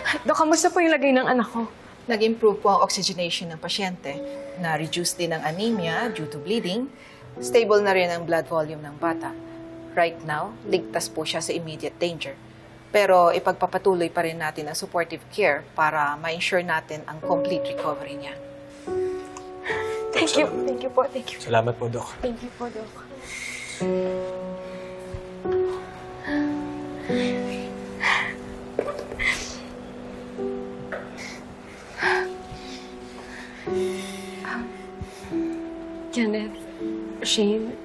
Dok, kamusta po yung lagay ng anak ko? Nag-improve po ang oxygenation ng pasyente. Na-reduce din ang anemia due to bleeding. Stable na rin ang blood volume ng bata. Right now, ligtas po siya sa immediate danger. Pero ipagpapatuloy pa rin natin ang supportive care para ma-ensure natin ang complete recovery niya. Thank you. Thank you po. Thank you. Salamat po, Doc. Thank you po, Dok. Kenneth, Shane,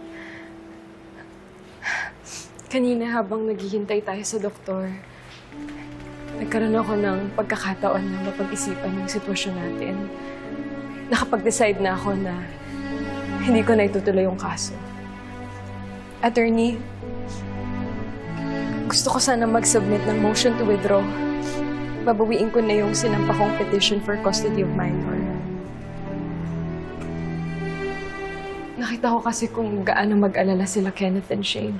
kanina habang naghihintay tayo sa doktor, nagkaroon ako ng pagkakataon na mapag-isipan yung sitwasyon natin. Nakapag-decide na ako na hindi ko na itutuloy yung kaso. Attorney, gusto ko sana mag-submit ng motion to withdraw. Babawiin ko na yung sinampa kong petition for custody of minor. Nakita ko kasi kung gaano mag-alala sila Kenneth and Shane.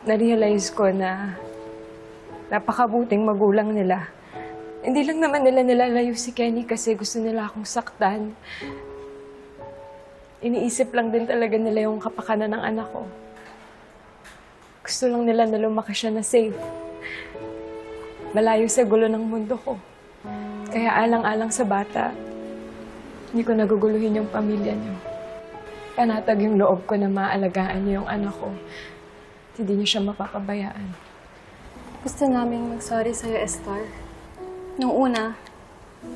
Na-realize ko na napakabuting magulang nila. Hindi lang naman nila nilalayo si Kenny kasi gusto nila akong saktan. Iniisip lang din talaga nila yung kapakanan ng anak ko. Gusto lang nila na lumaki siya na safe. Malayo sa gulo ng mundo ko. Kaya alang-alang sa bata, hindi ko naguguluhin yung pamilya niyo. Panatag yung loob ko na maalagaan niyo yung anak ko. Hindi niyo siya mapapabayaan. Gusto naming mag-sorry sa'yo, Esther. Nung una,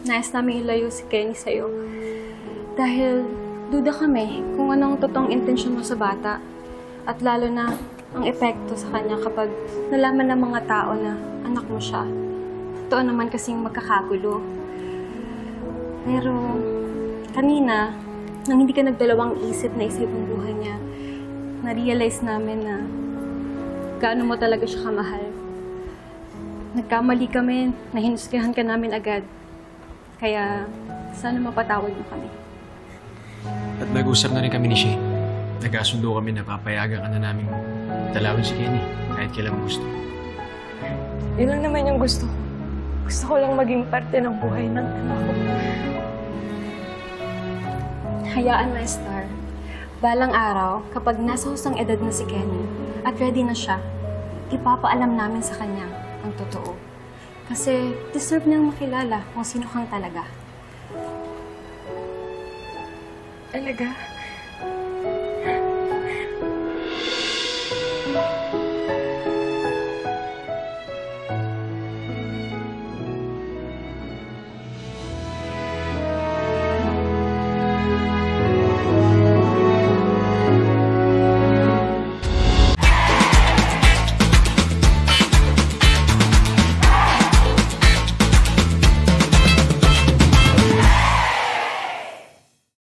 nais namin ilayo si Kenny sa'yo. Dahil duda kami kung anong totoong intensyon mo sa bata. At lalo na ang epekto sa kanya kapag nalaman ng mga tao na anak mo siya. Totoo naman kasing magkakagulo. Pero kanina, nang hindi ka nagdalawang isip na isip ang buhay niya, na-realize namin na gaano mo talaga siya kamahal. Nagkamali kami, nahinusgahan ka namin agad. Kaya sana mapatawad mo kami. At nag-usap na rin kami ni Shane. Nagkasundo kami na papayagan ka na namin dalawin si Kenny kahit kailan gusto. Yun lang naman yung gusto ko. Gusto ko lang maging parte ng buhay ng anak ko. Hayaan mo, Esther. Balang araw, kapag nasa husang edad na si Kenny at ready na siya, ipapaalam namin sa kanya ang totoo. Kasi deserve niyang makilala kung sino kang talaga. Talaga?